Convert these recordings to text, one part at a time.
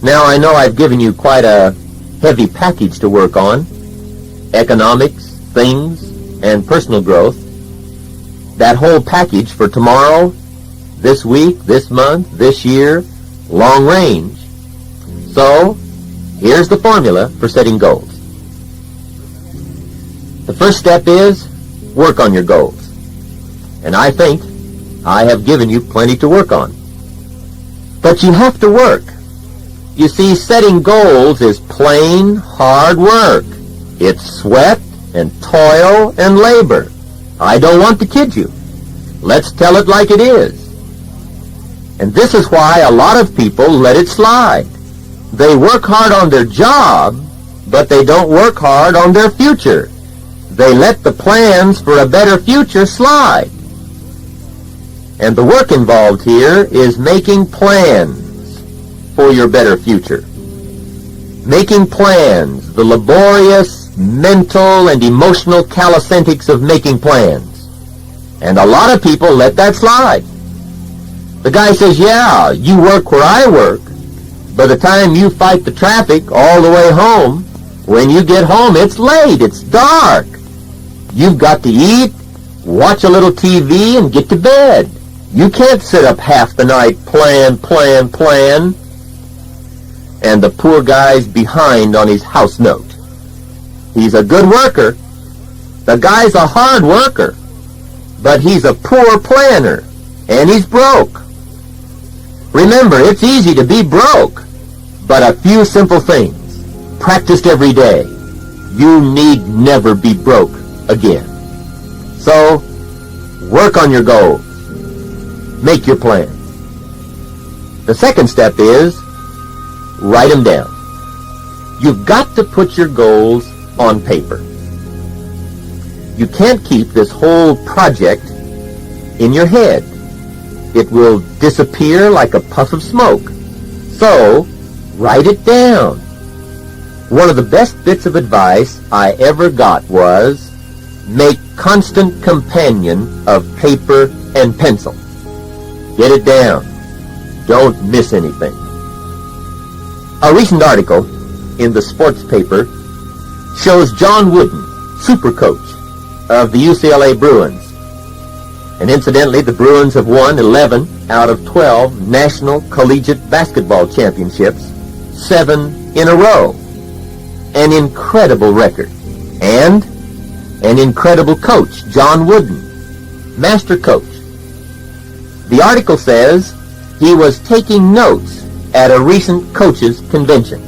Now, I know I've given you quite a heavy package to work on. Economics, things, and personal growth. That whole package for tomorrow, this week, this month, this year, long range. So, here's the formula for setting goals. The first step is work on your goals. And I think I have given you plenty to work on. But you have to work. You see, setting goals is plain hard work. It's sweat and toil and labor. I don't want to kid you. Let's tell it like it is. And this is why a lot of people let it slide. They work hard on their job, but they don't work hard on their future. They let the plans for a better future slide. And the work involved here is making plans for your better future. Making plans, the laborious mental and emotional calisthenics of making plans. And a lot of people let that slide. The guy says, yeah, you work where I work. By the time you fight the traffic all the way home, when you get home, it's late, it's dark. You've got to eat, watch a little TV, and get to bed. You can't sit up half the night, plan. And the poor guy's behind on his house note. He's a good worker. The guy's a hard worker. But he's a poor planner. And he's broke. Remember, it's easy to be broke. But a few simple things, practiced every day, you need never be broke again. So, work on your goals. Make your plans. The second step is write them down. You've got to put your goals on paper. You can't keep this whole project in your head. It will disappear like a puff of smoke. So, write it down. One of the best bits of advice I ever got was, make constant companion of paper and pencil. Get it down. Don't miss anything. A recent article in the sports paper shows John Wooden, super coach of the UCLA Bruins. And incidentally, the Bruins have won 11 out of 12 national collegiate basketball championships, 7 in a row. An incredible record. And an incredible coach, John Wooden, master coach. The article says he was taking notes at a recent coaches' convention.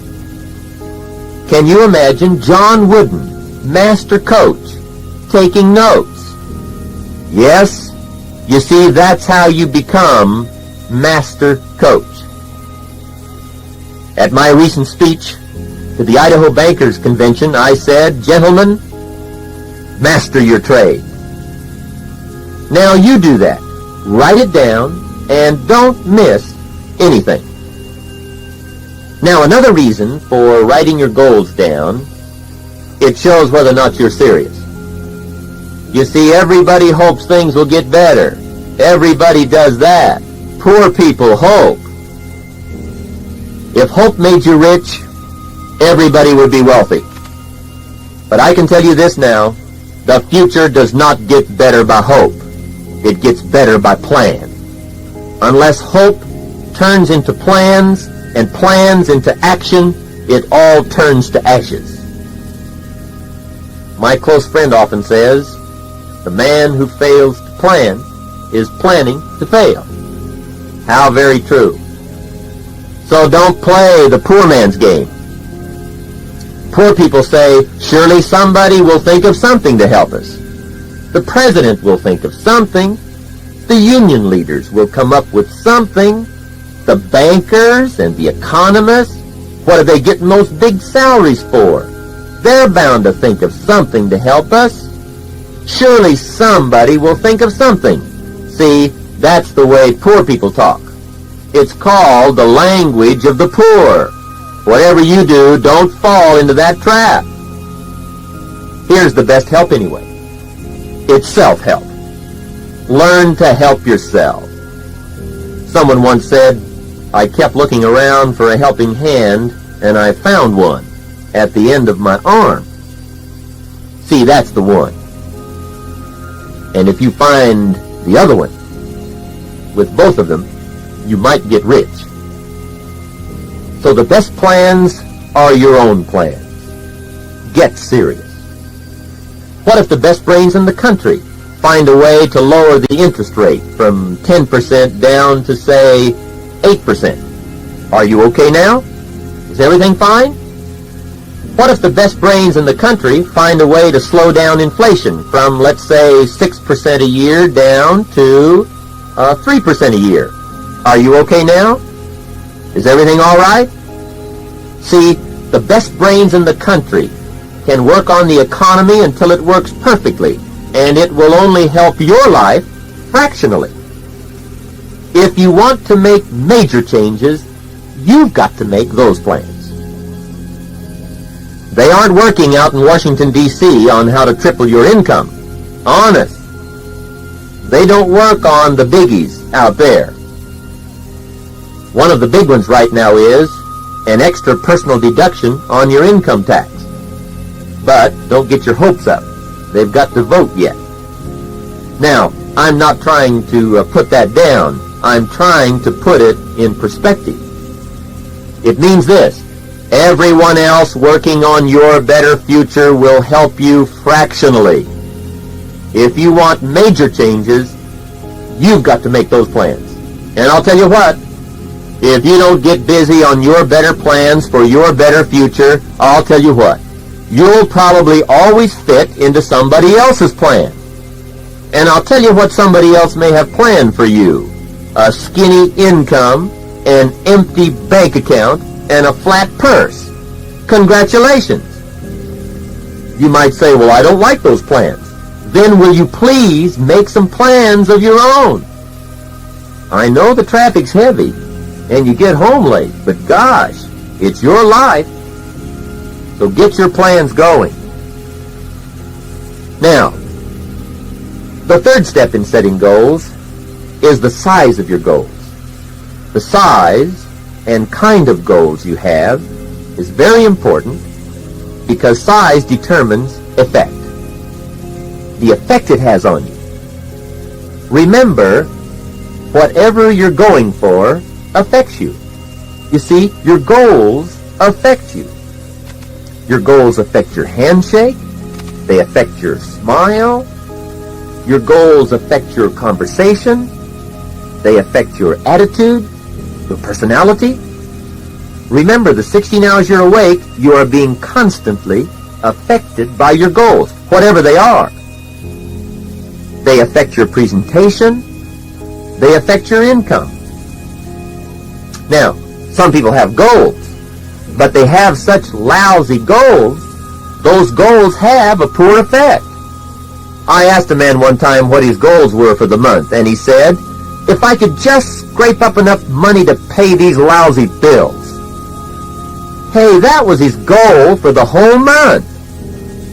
Can you imagine John Wooden, master coach, taking notes? Yes, you see, that's how you become master coach. At my recent speech to the Idaho Bankers Convention, I said, gentlemen, master your trade. Now you do that. Write it down and don't miss anything. Now, another reason for writing your goals down, it shows whether or not you're serious. You see, everybody hopes things will get better. Everybody does that. Poor people hope. If hope made you rich, everybody would be wealthy. But I can tell you this now, the future does not get better by hope. It gets better by plan. Unless hope turns into plans and plans into action, it all turns to ashes. My close friend often says, the man who fails to plan is planning to fail. How very true. So don't play the poor man's game. Poor people say, surely somebody will think of something to help us. The president will think of something. The union leaders will come up with something. The bankers and the economists, what are they getting those big salaries for? They're bound to think of something to help us. Surely somebody will think of something. See, that's the way poor people talk. It's called the language of the poor. Whatever you do, don't fall into that trap. Here's the best help anyway. It's self-help. Learn to help yourself. Someone once said, I kept looking around for a helping hand, and I found one at the end of my arm. See, that's the one. And if you find the other one, with both of them, you might get rich. So the best plans are your own plans. Get serious. What if the best brains in the country find a way to lower the interest rate from 10% down to, say, 8%? Are you okay now? Is everything fine? What if the best brains in the country find a way to slow down inflation from, let's say, 6% a year down to 3% a year? Are you okay now? Is everything all right? See, the best brains in the country can work on the economy until it works perfectly, and it will only help your life fractionally. If you want to make major changes, you've got to make those plans. They aren't working out in Washington, D.C. on how to triple your income. Honest. They don't work on the biggies out there. One of the big ones right now is an extra personal deduction on your income tax. But don't get your hopes up. They've got to vote yet. Now, I'm not trying to put that down. I'm trying to put it in perspective. It means this: everyone else working on your better future will help you fractionally. If you want major changes, you've got to make those plans. And I'll tell you what, if you don't get busy on your better plans for your better future, I'll tell you what, you'll probably always fit into somebody else's plan. And I'll tell you what somebody else may have planned for you: a skinny income, an empty bank account, and a flat purse. Congratulations. You might say, well, I don't like those plans. Then will you please make some plans of your own? I know the traffic's heavy and you get home late, but gosh, it's your life. So get your plans going. Now, the third step in setting goals is the size of your goals. The size and kind of goals you have is very important because size determines effect. The effect it has on you. Remember, whatever you're going for affects you. You see, your goals affect you. Your goals affect your handshake. They affect your smile. Your goals affect your conversation. They affect your attitude, your personality. Remember, the 16 hours you're awake, you are being constantly affected by your goals, whatever they are. They affect your presentation. They affect your income. Now, some people have goals, but they have such lousy goals, those goals have a poor effect. I asked a man one time what his goals were for the month, and he said, if I could just scrape up enough money to pay these lousy bills. Hey, that was his goal for the whole month.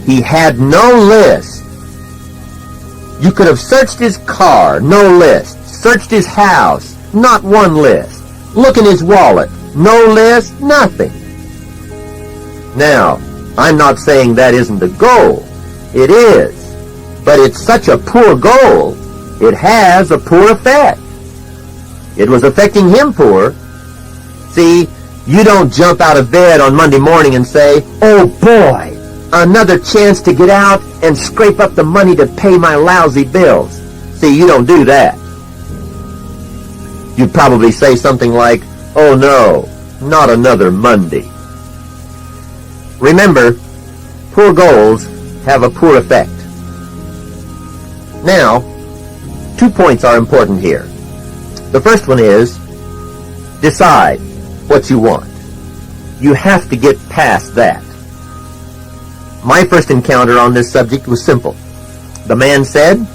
He had no list. You could have searched his car, no list. Searched his house, not one list. Look in his wallet, no list, nothing. Now, I'm not saying that isn't a goal. It is. But it's such a poor goal, it has a poor effect. It was affecting him poor. See, you don't jump out of bed on Monday morning and say, oh boy, another chance to get out and scrape up the money to pay my lousy bills. See, you don't do that. You'd probably say something like, oh no, not another Monday. Remember, poor goals have a poor effect. Now, 2 points are important here. The first one is, decide what you want. You have to get past that. My first encounter on this subject was simple. The man said,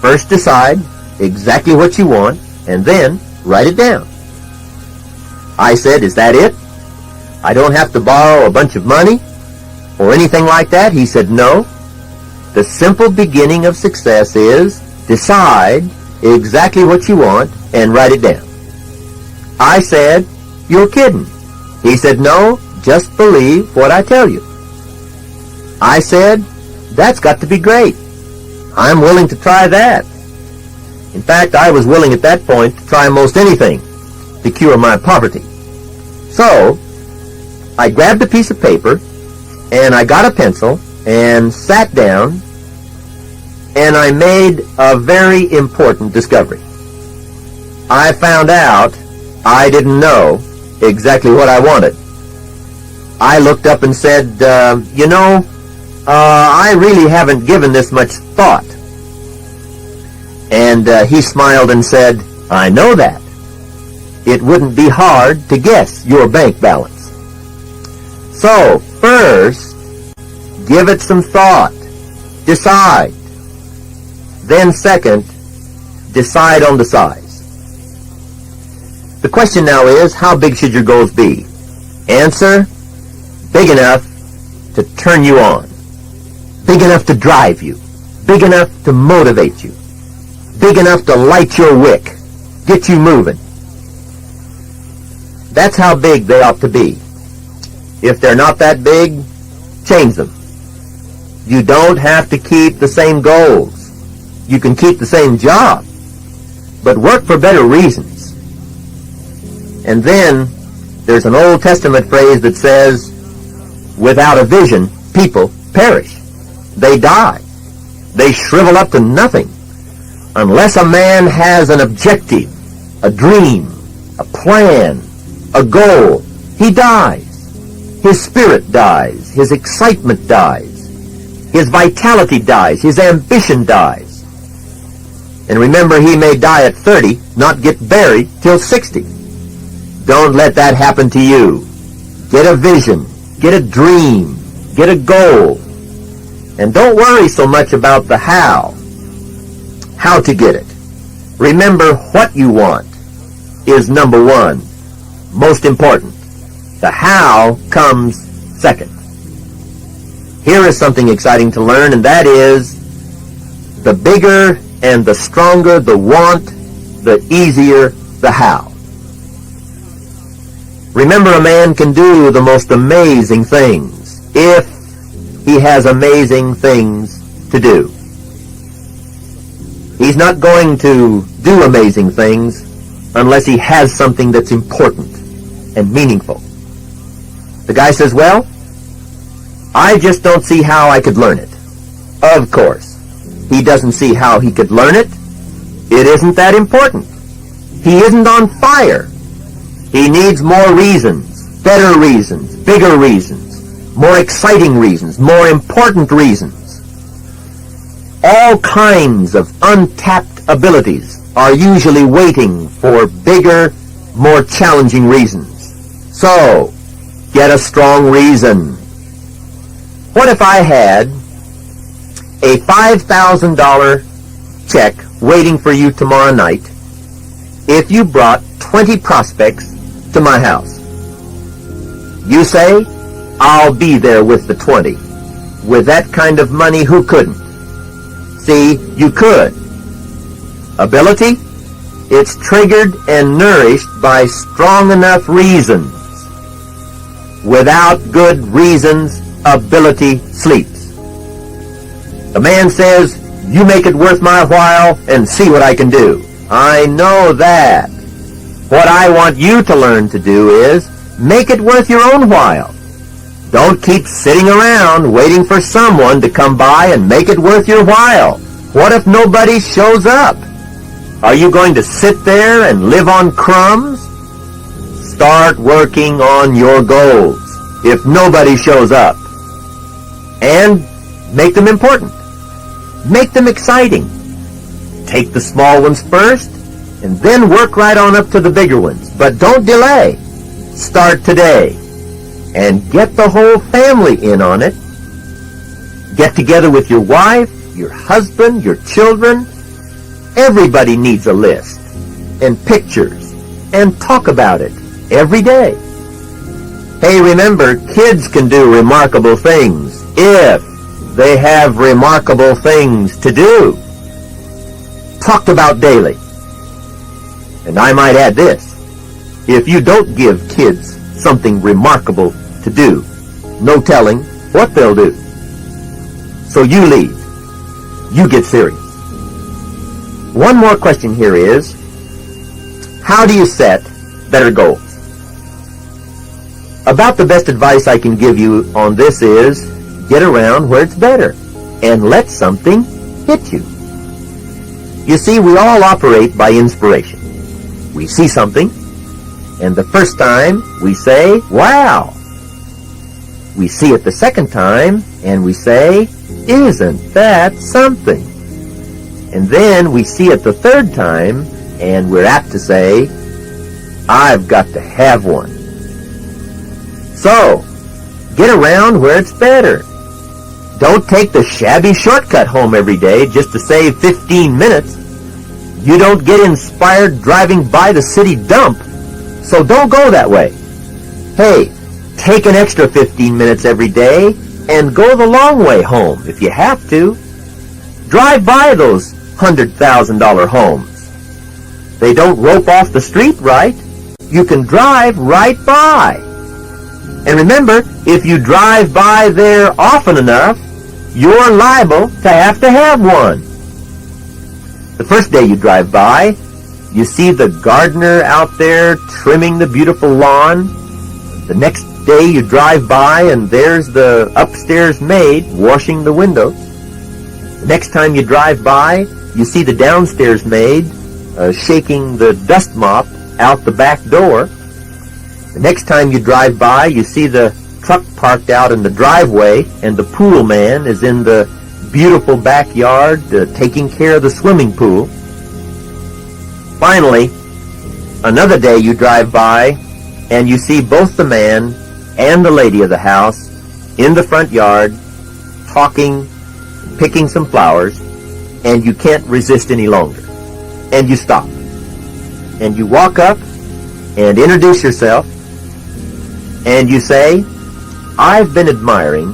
first decide exactly what you want, and then write it down. I said, is that it? I don't have to borrow a bunch of money or anything like that? He said, no. The simple beginning of success is decide exactly what you want and write it down. I said, You're kidding. He said, no, just believe what I tell you. I said, that's got to be great. I'm willing to try that. In fact, I was willing at that point to try most anything to cure my poverty. So, I grabbed a piece of paper, and I got a pencil, and sat down, and I made a very important discovery. I found out I didn't know exactly what I wanted. I looked up and said, I really haven't given this much thought. And he smiled and said, I know that. It wouldn't be hard to guess your bank balance. So, first, give it some thought. Decide. Then second, decide on the size. The question now is, how big should your goals be? Answer, big enough to turn you on. Big enough to drive you. Big enough to motivate you. Big enough to light your wick. Get you moving. That's how big they ought to be. If they're not that big, change them. You don't have to keep the same goals. You can keep the same job, but work for better reasons. And then there's an Old Testament phrase that says, without a vision, people perish. They die. They shrivel up to nothing. Unless a man has an objective, a dream, a plan, a goal, he dies. His spirit dies. His excitement dies. His vitality dies. His ambition dies. And remember, he may die at 30, not get buried till 60. Don't let that happen to you. Get a vision. Get a dream. Get a goal. And don't worry so much about the how to get it. Remember, what you want is number one, most important. The how comes second. Here is something exciting to learn, and that is, the bigger and the stronger the want, the easier the how. Remember, a man can do the most amazing things if he has amazing things to do. He's not going to do amazing things unless he has something that's important and meaningful. The guy says, well, I just don't see how I could learn it. Of course, he doesn't see how he could learn it. It isn't that important. He isn't on fire. He needs more reasons, better reasons, bigger reasons, more exciting reasons, more important reasons. All kinds of untapped abilities are usually waiting for bigger, more challenging reasons. So, get a strong reason. What if I had a $5,000 check waiting for you tomorrow night if you brought 20 prospects to my house? You say, I'll be there with the 20. With that kind of money, who couldn't? See, you could. Ability? It's triggered and nourished by strong enough reasons. Without good reasons, ability sleeps. The man says, you make it worth my while and see what I can do. I know that. What I want you to learn to do is make it worth your own while. Don't keep sitting around waiting for someone to come by and make it worth your while. What if nobody shows up? Are you going to sit there and live on crumbs? Start working on your goals if nobody shows up. And make them important. Make them exciting. Take the small ones first, and then work right on up to the bigger ones. But don't delay. Start today. And get the whole family in on it. Get together with your wife, your husband, your children. Everybody needs a list and pictures and talk about it every day. Hey, remember, kids can do remarkable things if they have remarkable things to do. Talked about daily. And I might add this. if you don't give kids something remarkable to do, no telling what they'll do. So you leave. You get serious. One more question here is, how do you set better goals? About the best advice I can give you on this is, get around where it's better and let something hit you. You see, we all operate by inspiration. We see something, and the first time we say, wow. We see it the second time, and we say, isn't that something? And then we see it the third time, and we're apt to say, I've got to have one. So, get around where it's better. Don't take the shabby shortcut home every day just to save 15 minutes. You don't get inspired driving by the city dump, so don't go that way. Hey, take an extra 15 minutes every day and go the long way home if you have to. Drive by those $100,000 homes. They don't rope off the street right. You can drive right by. And remember, if you drive by there often enough, you're liable to have one. The first day you drive by, you see the gardener out there trimming the beautiful lawn. The next day you drive by and there's the upstairs maid washing the windows. The next time you drive by, you see the downstairs maid shaking the dust mop out the back door. The next time you drive by, you see the truck parked out in the driveway and the pool man is in the beautiful backyard taking care of the swimming pool. Finally, another day you drive by and you see both the man and the lady of the house in the front yard talking, picking some flowers, and you can't resist any longer. And you stop. And you walk up and introduce yourself and you say, I've been admiring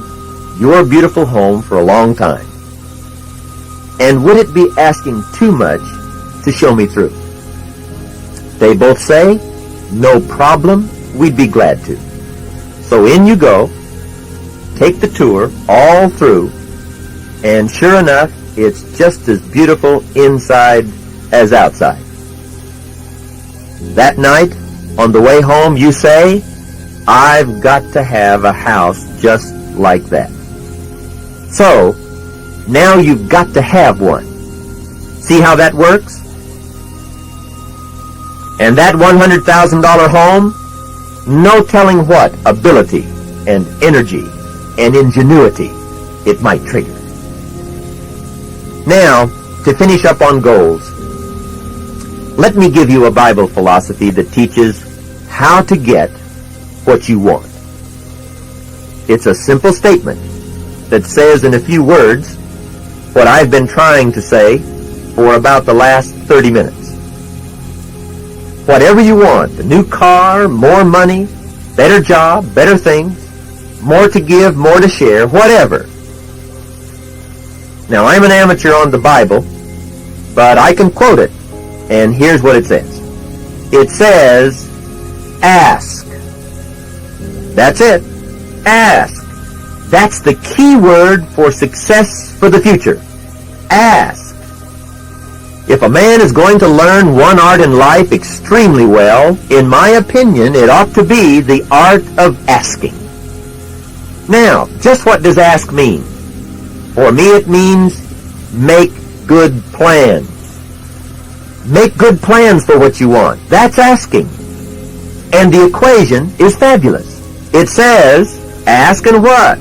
your beautiful home for a long time. And would it be asking too much to show me through? They both say, no problem, we'd be glad to. So in you go, take the tour all through, and sure enough, it's just as beautiful inside as outside. That night, on the way home, you say, I've got to have a house just like that. So, now you've got to have one. See how that works? And that $100,000 home, no telling what ability and energy and ingenuity it might trigger. Now, to finish up on goals, let me give you a Bible philosophy that teaches how to get what you want. It's a simple statement that says in a few words what I've been trying to say for about the last 30 minutes. Whatever you want, a new car, more money, better job, better things, more to give, more to share, whatever. Now, I'm an amateur on the Bible, but I can quote it, and here's what it says. It says, ask. That's it. Ask. That's the key word for success for the future. Ask. If a man is going to learn one art in life extremely well, in my opinion, it ought to be the art of asking. Now, just what does ask mean? For me, it means make good plans. Make good plans for what you want. That's asking. And the equation is fabulous. It says, ask and what?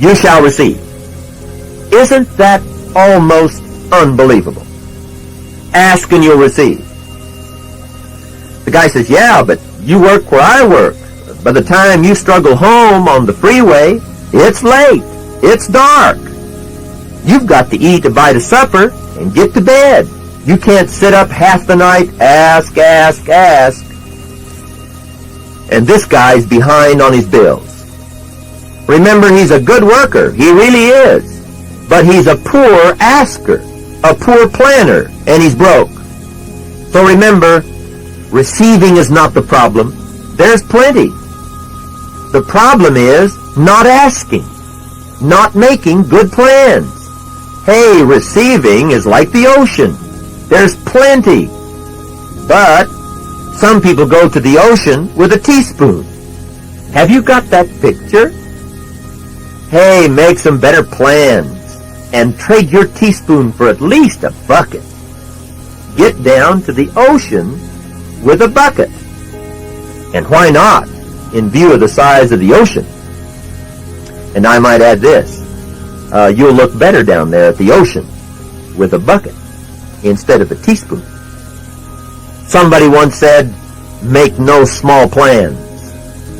You shall receive. Isn't that almost unbelievable? Ask and you'll receive. The guy says, yeah, but you work where I work. By the time you struggle home on the freeway, it's late. It's dark. You've got to eat a bite of supper and get to bed. You can't sit up half the night, ask. And this guy's behind on his bills. Remember, he's a good worker. He really is. But he's a poor asker, a poor planner, and he's broke. So remember Receiving is not the problem. There's plenty. The problem is not asking, not making good plans. Hey, receiving is like the ocean. There's plenty. But some people go to the ocean with a teaspoon. Have you got that picture? Hey, make some better plans and trade your teaspoon for at least a bucket. Get down to the ocean with a bucket. And why not, in view of the size of the ocean? And I might add this. You'll look better down there at the ocean with a bucket instead of a teaspoon. Somebody once said, make no small plans,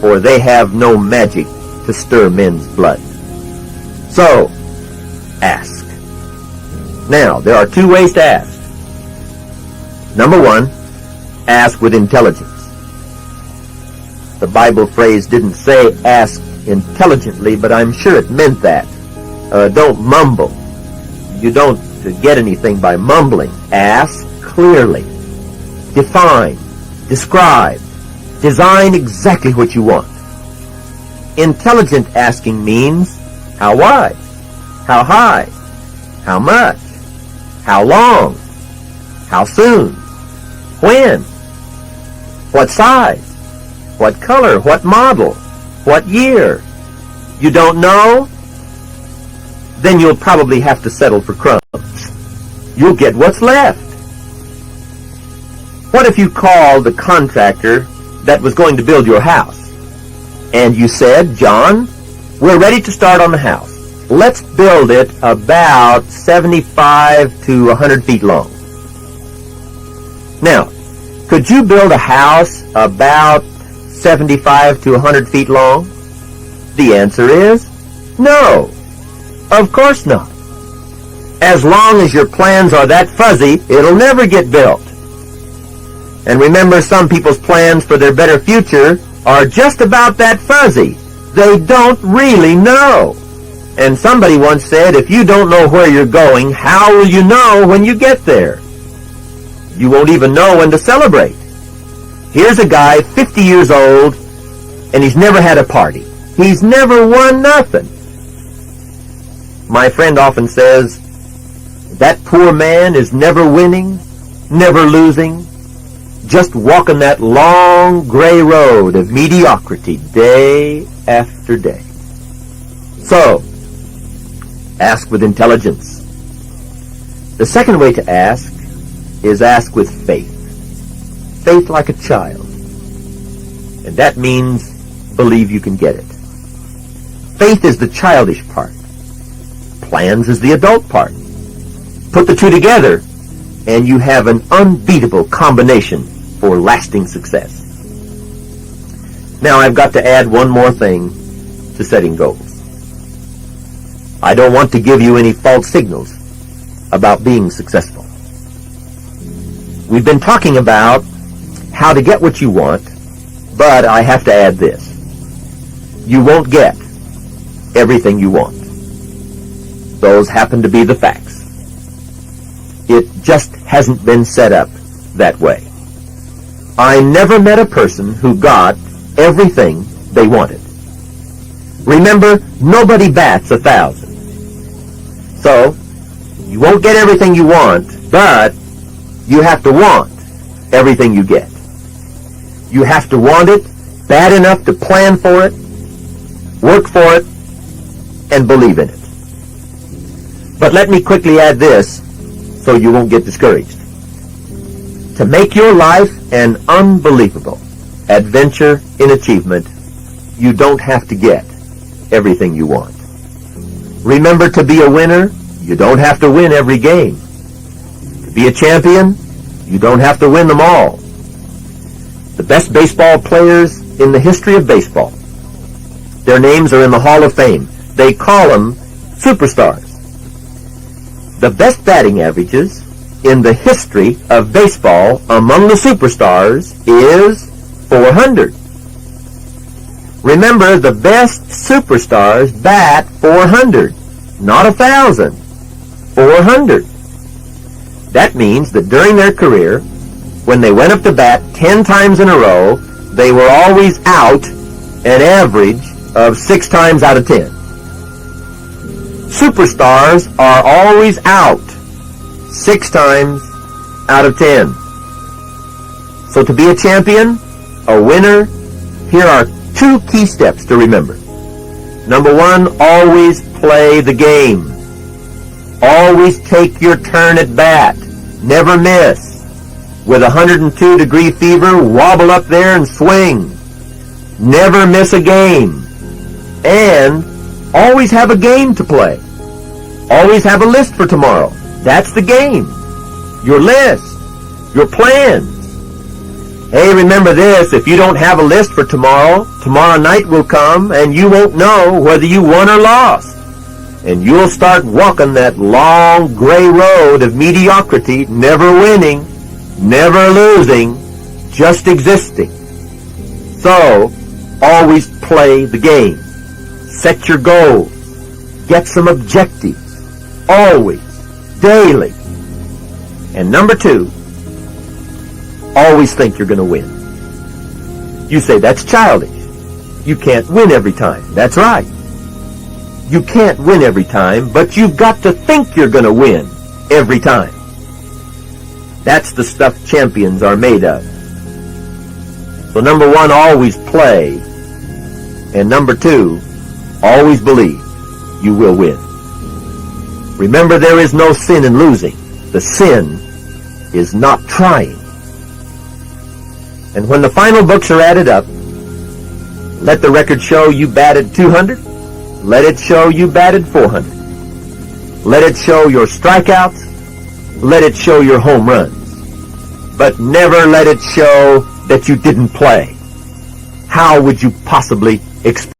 for they have no magic to stir men's blood. So, ask. Now, there are two ways to ask. Number one, ask with intelligence. The Bible phrase didn't say ask intelligently, but I'm sure it meant that. Don't mumble. You don't get anything by mumbling. Ask clearly. Define. Describe. Design exactly what you want. Intelligent asking means how wide, how high, how much, how long, how soon, when, what size, what color, what model, what year. You don't know? Then you'll probably have to settle for crumbs. You'll get what's left. What if you called the contractor that was going to build your house, and you said, John, we're ready to start on the house. Let's build it about 75 to 100 feet long. Now, could you build a house about 75 to 100 feet long? The answer is no. Of course not. As long as your plans are that fuzzy, it'll never get built. And remember, some people's plans for their better future are just about that fuzzy. They don't really know. And somebody once said, if you don't know where you're going, how will you know when you get there? You won't even know when to celebrate. Here's a guy, 50 years old, and he's never had a party. He's never won nothing. My friend often says, that poor man is never winning, never losing, just walking that long gray road of mediocrity day after day. So, ask with intelligence. The second way to ask is ask with faith. Faith like a child. And that means believe you can get it. Faith is the childish part. Plans is the adult part. Put the two together, and you have an unbeatable combination for lasting success. Now I've got to add one more thing to setting goals. I don't want to give you any false signals about being successful. We've been talking about how to get what you want, but I have to add this. You won't get everything you want. Those happen to be the facts. It just hasn't been set up that way. I never met a person who got everything they wanted. Remember, nobody bats 1,000. So, you won't get everything you want, but you have to want everything you get. You have to want it bad enough to plan for it, work for it, and believe in it. But let me quickly add this so you won't get discouraged. To make your life an unbelievable adventure in achievement, you don't have to get everything you want. Remember, to be a winner, you don't have to win every game. To be a champion, you don't have to win them all. The best baseball players in the history of baseball, their names are in the Hall of Fame. They call them superstars. The best batting averages in the history of baseball among the superstars is 400. Remember, the best superstars bat 400, not 1,000. 400. That means that during their career, when they went up to bat 10 times in a row, they were always out an average of 6 times out of 10. Superstars are always out 6 times out of 10. So to be a champion, a winner, here are 2 key steps to remember. Number 1, always play the game. Always take your turn at bat. Never miss. With 102-degree fever, wobble up there and swing. Never miss a game. And always have a game to play. Always have a list for tomorrow. That's the game. Your list. Your plans. Hey, remember this, if you don't have a list for tomorrow night will come and you won't know whether you won or lost. And you'll start walking that long gray road of mediocrity, never winning, never losing, just existing. So, always play the game. Set your goals. Get some objectives. Always. Daily. And number 2, always think you're going to win. You say, that's childish. You can't win every time. That's right. You can't win every time, but you've got to think you're going to win every time. That's the stuff champions are made of. So number 1, always play. And number 2, always believe you will win. Remember, there is no sin in losing. The sin is not trying. And when the final books are added up, let the record show you batted 200. Let it show you batted 400. Let it show your strikeouts. Let it show your home runs. But never let it show that you didn't play. How would you possibly explain